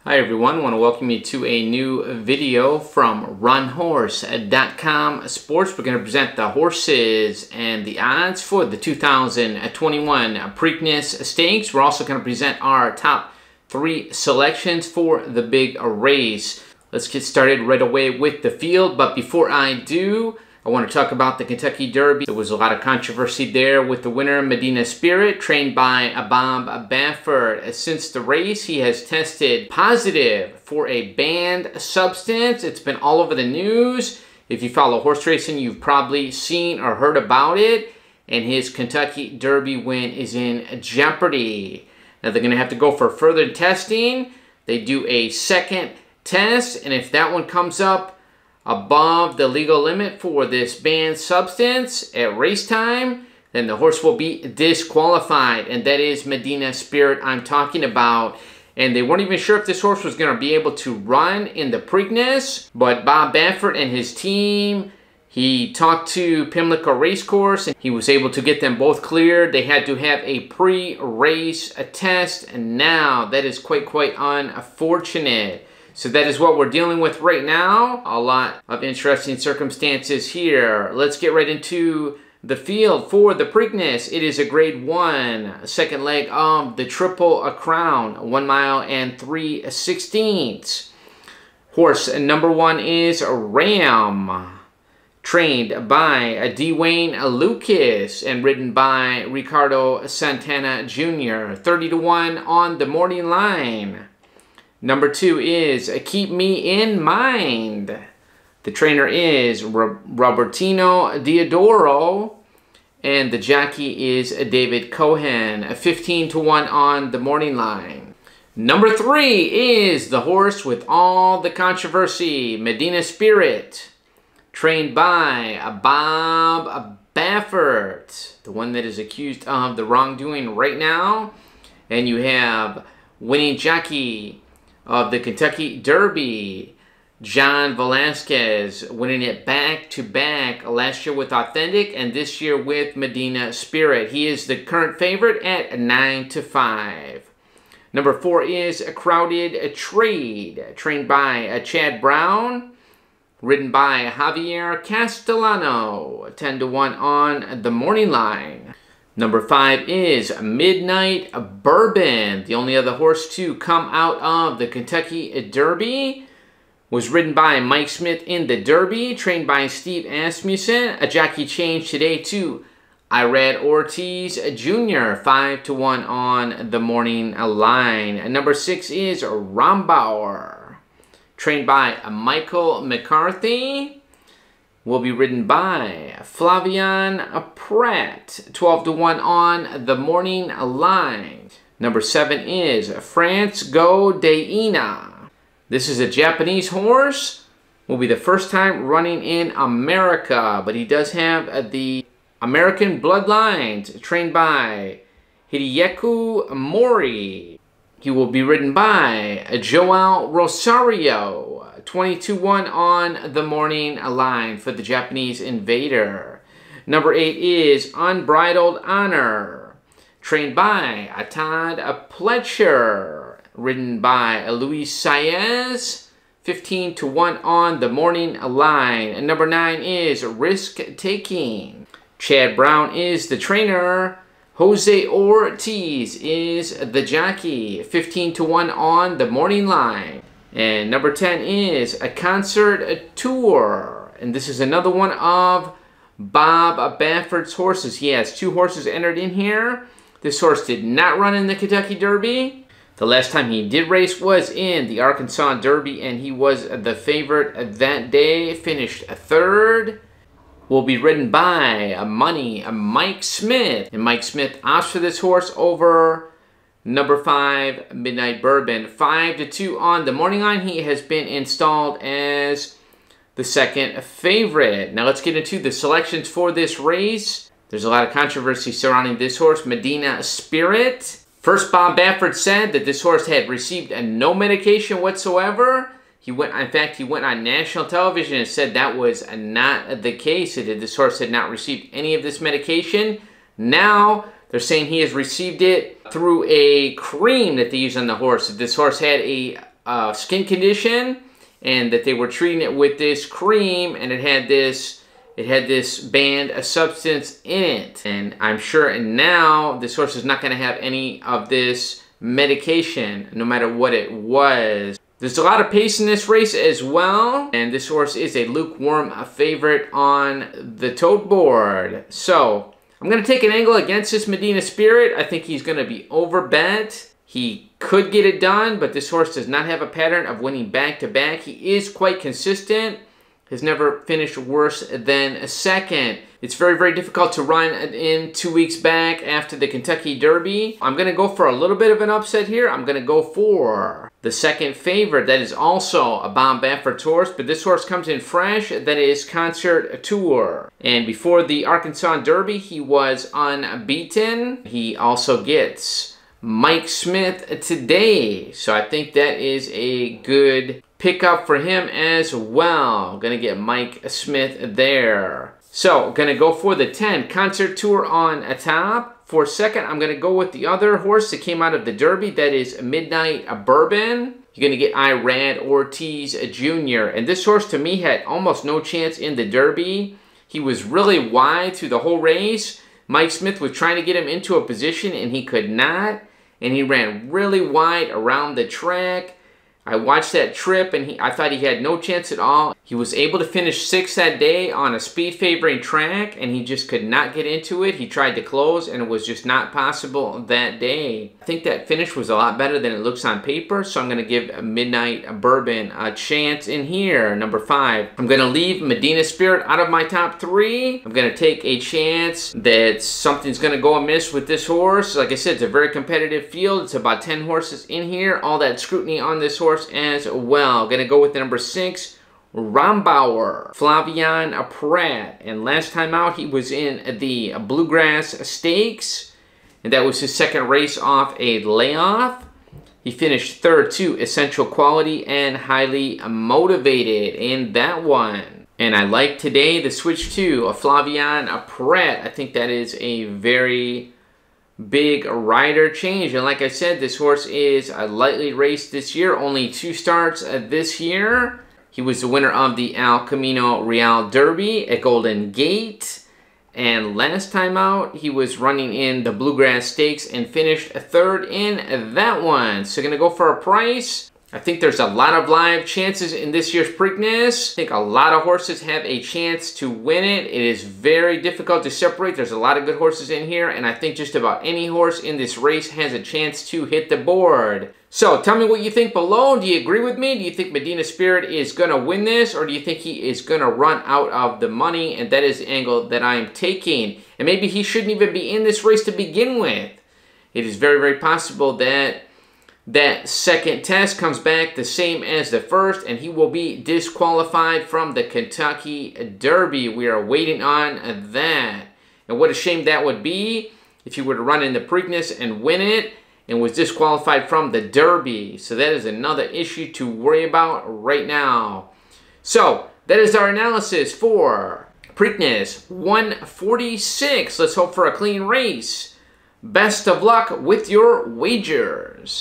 Hi everyone, I want to welcome you to a new video from runhorse.com sports. We're going to present the horses and the odds for the 2021 Preakness Stakes. We're also going to present our top 3 selections for the big race. Let's get started right away with the field, but before I do, I want to talk about the Kentucky Derby. There was a lot of controversy there with the winner, Medina Spirit, trained by Bob Baffert. Since the race, he has tested positive for a banned substance. It's been all over the news. If you follow horse racing, you've probably seen or heard about it. And his Kentucky Derby win is in jeopardy. Now they're going to have to go for further testing. They do a second test, and if that one comes up above the legal limit for this banned substance at race time, then the horse will be disqualified. And that is Medina Spirit I'm talking about. And they weren't even sure if this horse was going to be able to run in the Preakness, but Bob Baffert and his team, he talked to Pimlico Racecourse and he was able to get them both cleared. They had to have a pre-race test, and now that is quite unfortunate. So that is what we're dealing with right now. A lot of interesting circumstances here. Let's get right into the field for the Preakness. It is a grade 1, second leg of the Triple Crown, 1 mile and 3/16. Horse number 1 is Ram, trained by Dwayne Lucas and ridden by Ricardo Santana Jr. 30-1 on the morning line. Number 2 is Keep Me in Mind. The trainer is Robertino Diodoro, and the jockey is David Cohen. 15-1 on the morning line. Number 3 is the horse with all the controversy, Medina Spirit, trained by Bob Baffert, the one that is accused of the wrongdoing right now. And you have winning jockey of the Kentucky Derby, John Velasquez, winning it back-to-back last year with Authentic and this year with Medina Spirit. He is the current favorite at 9-5. Number 4 is A Crowded Trade, trained by Chad Brown, ridden by Javier Castellano, 10-1 on the morning line. Number 5 is Midnight Bourbon. The only other horse to come out of the Kentucky Derby was ridden by Mike Smith in the Derby, trained by Steve Asmussen. A jockey change today to Irad Ortiz Jr., 5-1 on the morning line. And number 6 is Rombauer, trained by Michael McCarthy. Will be ridden by Flavian Pratt, 12-1 on the morning line. Number 7 is France Go Deina. This is a Japanese horse. Will be the first time running in America, but he does have the American bloodlines, trained by Hideyuki Mori. He will be ridden by Joel Rosario, 22-1 on the morning line for the Japanese Invader. Number 8 is Unbridled Honor, trained by Todd Pletcher, ridden by Luis Saez, 15-1 on the morning line. And number 9 is Risk Taking. Chad Brown is the trainer. Jose Ortiz is the jockey, 15-1 on the morning line. And number 10 is A Concert Tour. And this is another one of Bob Baffert's horses. He has 2 horses entered in here. This horse did not run in the Kentucky Derby. The last time he did race was in the Arkansas Derby, and he was the favorite that day, finished 3rd. Will be ridden by Mike Smith. And Mike Smith opts for this horse over number 5, Midnight Bourbon. 5-2 on the morning line. He has been installed as the second favorite. Now let's get into the selections for this race. There's a lot of controversy surrounding this horse, Medina Spirit. First, Bob Baffert said that this horse had received no medication whatsoever. In fact, he went on national television and said that was not the case. This horse had not received any of this medication. Now, they're saying he has received it through a cream that they use on the horse. This horse had a skin condition, and that they were treating it with this cream, and it had this banned substance in it. And I'm sure now this horse is not going to have any of this medication, no matter what it was. There's a lot of pace in this race as well, and this horse is a lukewarm favorite on the tote board. So I'm going to take an angle against this Medina Spirit. I think he's going to be overbet. He could get it done, but this horse does not have a pattern of winning back-to-back. He is quite consistent. Has never finished worse than a second. It's very, very difficult to run in 2 weeks back after the Kentucky Derby. I'm going to go for a little bit of an upset here. I'm going to go for the second favorite. That is also a Bob Baffert horse, but this horse comes in fresh. That is Concert Tour. And before the Arkansas Derby, he was unbeaten. He also gets Mike Smith today. So I think that is a good pickup for him as well. Gonna get Mike Smith there. So gonna go for the 10, Concert Tour on a top. For second, I'm gonna go with the other horse that came out of the Derby. That is Midnight Bourbon. You're gonna get Irad Ortiz Jr. And this horse to me had almost no chance in the Derby. He was really wide through the whole race. Mike Smith was trying to get him into a position and he could not. And he ran really wide around the track. I watched that trip and I thought he had no chance at all. He was able to finish 6th that day on a speed favoring track, and he just could not get into it. He tried to close and it was just not possible that day. I think that finish was a lot better than it looks on paper, so I'm going to give Midnight Bourbon a chance in here, number 5. I'm going to leave Medina Spirit out of my top 3. I'm going to take a chance that something's going to go amiss with this horse. Like I said, it's a very competitive field. It's about 10 horses in here. All that scrutiny on this horse as well. Gonna go with the number 6, Rombauer, Flavien Prat. And last time out, he was in the Bluegrass Stakes, and that was his second race off a layoff. He finished 3rd to Essential Quality and Highly Motivated in that one. And I like today the switch to a Flavien Prat. I think that is a very big rider change. And like I said, this horse is lightly raced this year. Only 2 starts this year. He was the winner of the El Camino Real Derby at Golden Gate. And last time out, he was running in the Bluegrass Stakes and finished 3rd in that one. So going to go for a price. I think there's a lot of live chances in this year's Preakness. I think a lot of horses have a chance to win it. It is very difficult to separate. There's a lot of good horses in here, and I think just about any horse in this race has a chance to hit the board. So tell me what you think below. Do you agree with me? Do you think Medina Spirit is going to win this, or do you think he is going to run out of the money? And that is the angle that I am taking. And maybe he shouldn't even be in this race to begin with. It is very, very possible that that second test comes back the same as the first, and he will be disqualified from the Kentucky Derby. We are waiting on that. And what a shame that would be if he were to run in the Preakness and win it and was disqualified from the Derby. So that is another issue to worry about right now. So that is our analysis for Preakness 146. Let's hope for a clean race. Best of luck with your wagers.